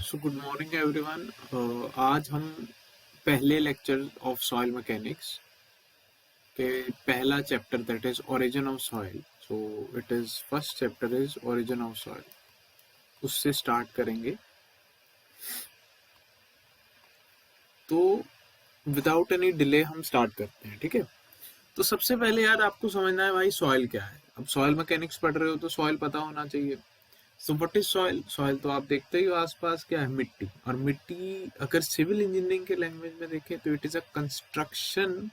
So good morning everyone. आज हम पहले लेक्चर ऑफ सॉइल मैकेनिक्स के पहला chapter that is origin of soil. So it is first chapter is origin of soil, उससे start करेंगे। तो विदाउट एनी डिले हम स्टार्ट करते हैं, ठीक है। तो सबसे पहले यार आपको समझना है भाई सॉइल क्या है। अब सॉइल मैकेनिक्स पढ़ रहे हो तो सॉइल पता होना चाहिए। So what is soil? Soil तो आप देखते ही हो आसपास, क्या है? मिट्टी। और मिट्टी अगर सिविल इंजीनियरिंग के लैंग्वेज में देखें तो it is a construction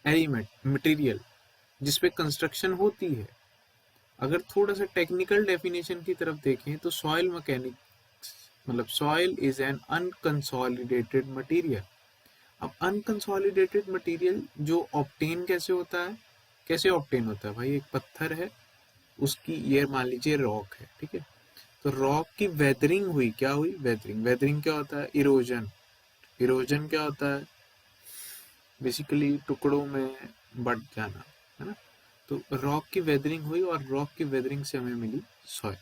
element, material जिसपे कंस्ट्रक्शन होती है। अगर थोड़ा सा टेक्निकल डेफिनेशन की तरफ देखें तो सॉइल मैकेनिक्स मतलब soil is an unconsolidated material. अब अनकंसोलिडेटेड मटेरियल जो ऑब्टेन कैसे होता है? कैसे ऑब्टेन होता है भाई? एक पत्थर है, उसकी ये मान लीजिए रॉक है, ठीक है। तो रॉक की वेदरिंग हुई, क्या हुई? वेदरिंग। वेदरिंग क्या होता है? इरोजन। इरोजन क्या होता है? बेसिकली टुकड़ों में बट जाना, है ना। तो रॉक की वेदरिंग हुई और रॉक की वेदरिंग से हमें मिली सॉइल।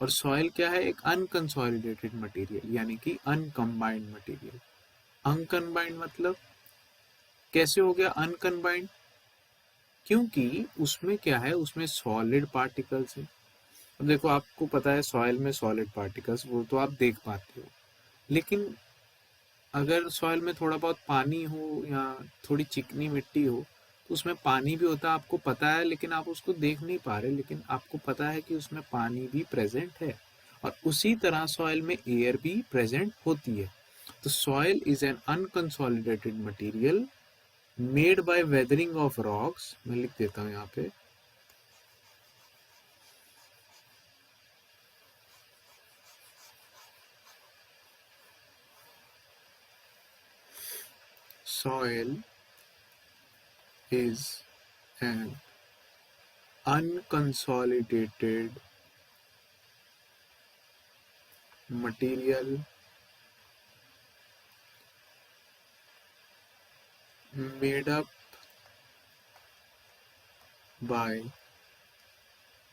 और सॉइल क्या है? एक अनकंसोलिडेटेड मटेरियल, यानी कि अनकम्बाइंड मटेरियल। अनकम्बाइंड मतलब कैसे हो गया अनकम्बाइंड? क्योंकि उसमें क्या है, उसमें सॉलिड पार्टिकल्स है। अब देखो, आपको पता है सॉइल में सॉलिड पार्टिकल्स वो तो आप देख पाते हो, लेकिन अगर सॉइल में थोड़ा बहुत पानी हो या थोड़ी चिकनी मिट्टी हो तो उसमें पानी भी होता है, आपको पता है, लेकिन आप उसको देख नहीं पा रहे, लेकिन आपको पता है कि उसमें पानी भी प्रेजेंट है। और उसी तरह सॉइल में एयर भी प्रेजेंट होती है। तो soil is an unconsolidated material made by weathering of rocks. मैं लिख देता हूँ यहाँ पे। Soil is N unconsolidated material made up by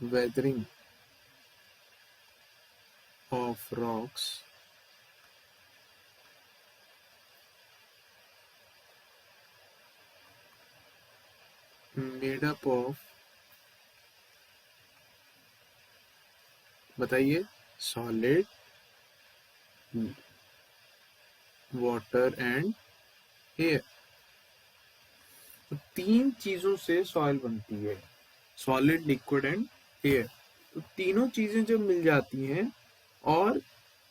weathering of rocks made up of, बताइए, सॉलिड, वाटर एंड एयर। तो तीन चीजों से सॉइल बनती है, सॉलिड, लिक्विड एंड एयर। तो तीनों चीजें जब मिल जाती हैं और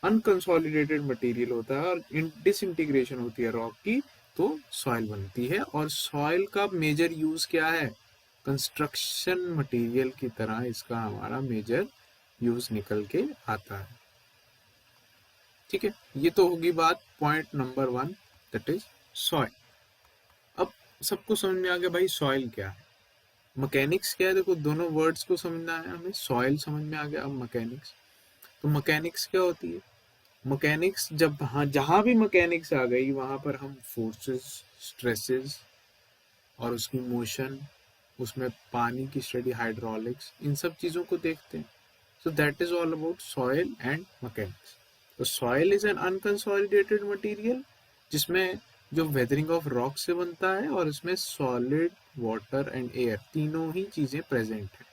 अनकंसोलिडेटेड मटेरियल होता है और डिसइंटीग्रेशन होती है रॉक की, तो सॉइल बनती है। और सॉइल का मेजर यूज क्या है? कंस्ट्रक्शन मटेरियल की तरह इसका हमारा मेजर यूज निकल के आता है, ठीक है। ये तो होगी बात point number 1, that is soil. अब सबको समझ में आ गया भाई सॉइल क्या है, मैकेनिक्स क्या है। देखो, दोनों वर्ड्स को समझना है हमें। सॉइल समझ में आ गया, अब मैकेनिक्स। तो मैकेनिक्स क्या होती है? मैकेनिक्स जब जहां भी मैकेनिक्स आ गई वहां पर हम फोर्सेस, स्ट्रेसेस और उसकी मोशन, उसमें पानी की स्टडी, हाइड्रोलिक्स, इन सब चीजों को देखते हैं। So that is all about soil and mechanics. तो soil is an unconsolidated material जिसमें जो वेदरिंग ऑफ रॉक से बनता है और इसमें सॉलिड, वाटर एंड एयर तीनों ही चीजें प्रेजेंट है।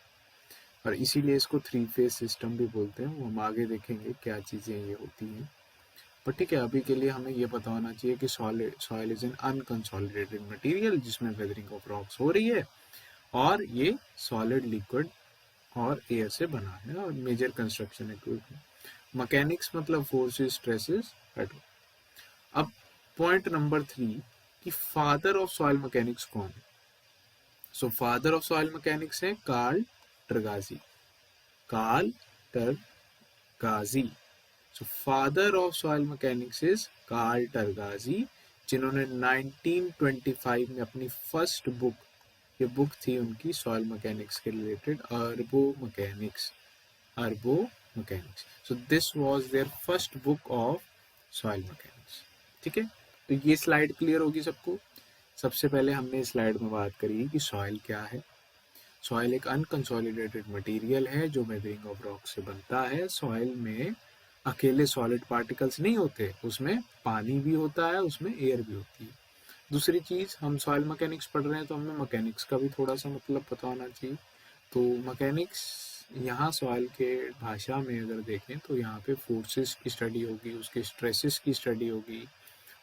और इसीलिए इसको थ्री फेज सिस्टम भी बोलते हैं। वो हम आगे देखेंगे क्या चीजें ये होती हैं। पर ठीक है, अभी के लिए हमें ये पता होना चाहिए कि soil is an unconsolidated material जिसमें वेदरिंग ऑफ रॉक्स हो रही है और ये सॉलिड, लिक्विड और एयर से बना है और मेजर कंस्ट्रक्शन इक्विपमेंट। मैकेनिक्स मतलब फोर्सेस, स्ट्रेसेस, हाइड्रो। अब पॉइंट नंबर 3 कि फादर ऑफ सॉइल मैकेनिक्स कौन है? So father of soil mechanics है Karl Terzaghi. Karl Terzaghi. So father of soil mechanics is Karl Terzaghi, जिन्होंने 1925 में अपनी फर्स्ट बुक, ये बुक थी उनकी सॉइल मैकेनिक्स के रिलेटेड, अर्बो मैकेनिक्स। अर्बो mechanics. So this was their first book of soil mechanics, ठीक है। तो ये स्लाइड क्लियर होगी सबको। सबसे पहले हमने इस स्लाइड में बात करी कि सॉइल क्या है। सॉइल एक अनकंसोलिडेटेड मटेरियल है जो वेदरिंग ऑफ रॉक से बनता है। सॉइल में अकेले सॉलिड पार्टिकल्स नहीं होते, उसमें पानी भी होता है, उसमें एयर भी होती है। दूसरी चीज़, हम सॉइल मैकेनिक्स पढ़ रहे हैं तो हमें मैकेनिक्स का भी थोड़ा सा मतलब पता होना चाहिए। तो मैकेनिक्स यहाँ सॉइल के भाषा में अगर देखें तो यहाँ पे फोर्सेस की स्टडी होगी, उसके स्ट्रेसेस की स्टडी होगी,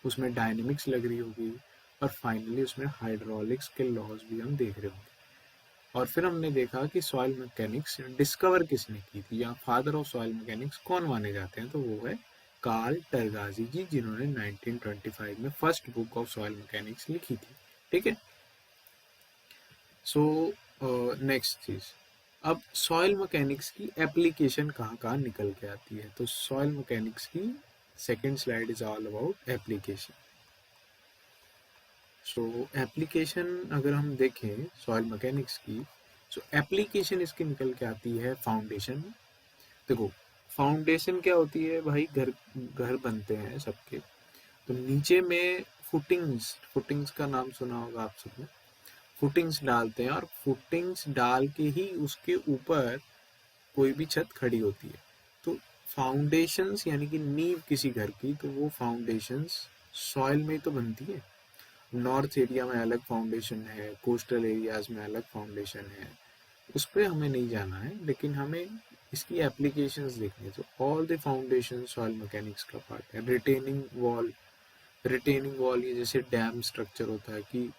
उसमें डायनेमिक्स लग रही होगी, और फाइनली उसमें हाइड्रोलिक्स के लॉज भी हम देख रहे होंगे। और फिर हमने देखा कि सॉइल मैकेनिक्स डिस्कवर किसने की थी, या फादर ऑफ सॉइल मैकेनिक्स कौन माने जाते हैं, तो वो है कार्ल टरगाजी जी, जिन्होंने 1925 में first book of soil mechanics लिखी थी। ठीक है। सो नेक्स्ट चीज, अब सॉइल मैकेनिक्स की एप्लीकेशन कहाँ कहाँ निकल के आती है, तो सॉइल मैकेनिक्स की second slide is all about application. So application अगर हम देखें सॉइल मैकेनिक्स की, सो एप्लीकेशन इसकी निकल के आती है फाउंडेशन। देखो, फाउंडेशन क्या होती है भाई, घर घर बनते हैं सबके, तो नीचे में फुटिंग्स का नाम सुना होगा आप सबने। फुटिंग्स डालते हैं, और फुटिंग्स डाल के ही उसके ऊपर कोई भी छत खड़ी होती है। तो फाउंडेशंस यानी कि नींव किसी घर की, तो वो फाउंडेशंस सॉइल में तो बनती है। नॉर्थ एरिया में अलग फाउंडेशन है, कोस्टल एरियाज में अलग फाउंडेशन है, उस पर हमें नहीं जाना है, लेकिन हमें इसकी एप्लीकेशंस देखनी है। तो all the foundation soil mechanics का पार्ट है। रिटेनिंग वॉल ये जैसे डैम स्ट्रक्चर होता है कि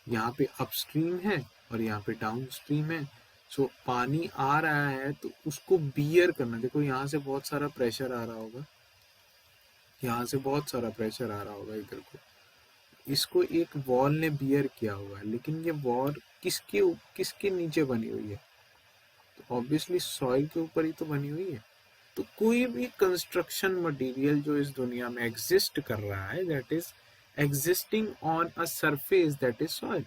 यहाँ पे अपस्ट्रीम है और यहाँ पे डाउन स्ट्रीम है, सो पानी आ रहा है तो उसको बियर करना। देखो यहाँ से बहुत सारा प्रेशर आ रहा होगा, यहाँ से बहुत सारा प्रेशर आ रहा होगा इधर को, इसको एक वॉल ने बियर किया हुआ है, लेकिन ये वॉल किसके नीचे बनी हुई है, तो ऑब्वियसली सॉइल के ऊपर ही तो बनी हुई है। तो कोई भी कंस्ट्रक्शन मटेरियल जो इस दुनिया में एग्जिस्ट कर रहा है, that is existing on a surface that is soil.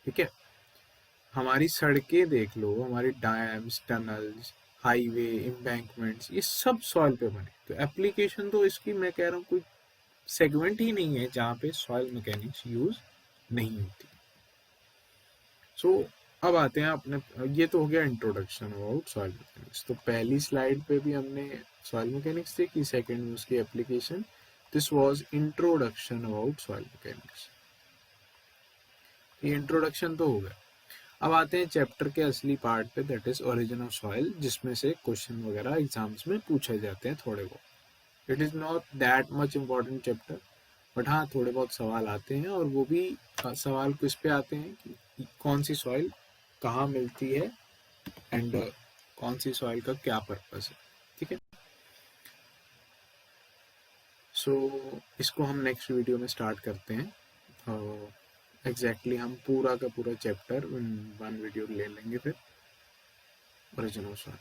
ठीक है। हमारी सड़कें देख लो, हमारी डैम्स, टनल्स, हाईवे, एम्बैंकमेंट्स, ये सब सॉइल पे बने। तो एप्लीकेशन तो इसकी मैं कह रहा हूँ कोई सेगमेंट ही नहीं है जहाँ पे सॉइल मैकेनिक्स यूज नहीं होती। सो अब आते हैं अपने, ये तो हो गया इंट्रोडक्शन अबाउट सॉइल मैकेनिक्स। तो पहली स्लाइड पे भी हमने सॉइल मैकेनिक्स देखी, सेकंड में उसकी application. This was introduction about soil mechanics. ये इंट्रोडक्शन तो हो गया। अब आते हैं चैप्टर के असली पार्ट पे, that is origin of soil, जिसमें से क्वेश्चन वगैरह एग्जाम्स में पूछे जाते हैं थोड़े बहुत। It is not that much important chapter, but हाँ थोड़े बहुत सवाल आते हैं, और वो भी सवाल किस पे आते हैं कि कौन सी सॉइल कहाँ मिलती है, एंड कौन सी सॉइल का क्या पर्पस है। ठीक है। सो इसको हम नेक्स्ट वीडियो में स्टार्ट करते हैं। एग्जैक्टली हम पूरा का पूरा चैप्टर वन वीडियो ले लेंगे फिर, ओरिजिन ऑफ सॉइल।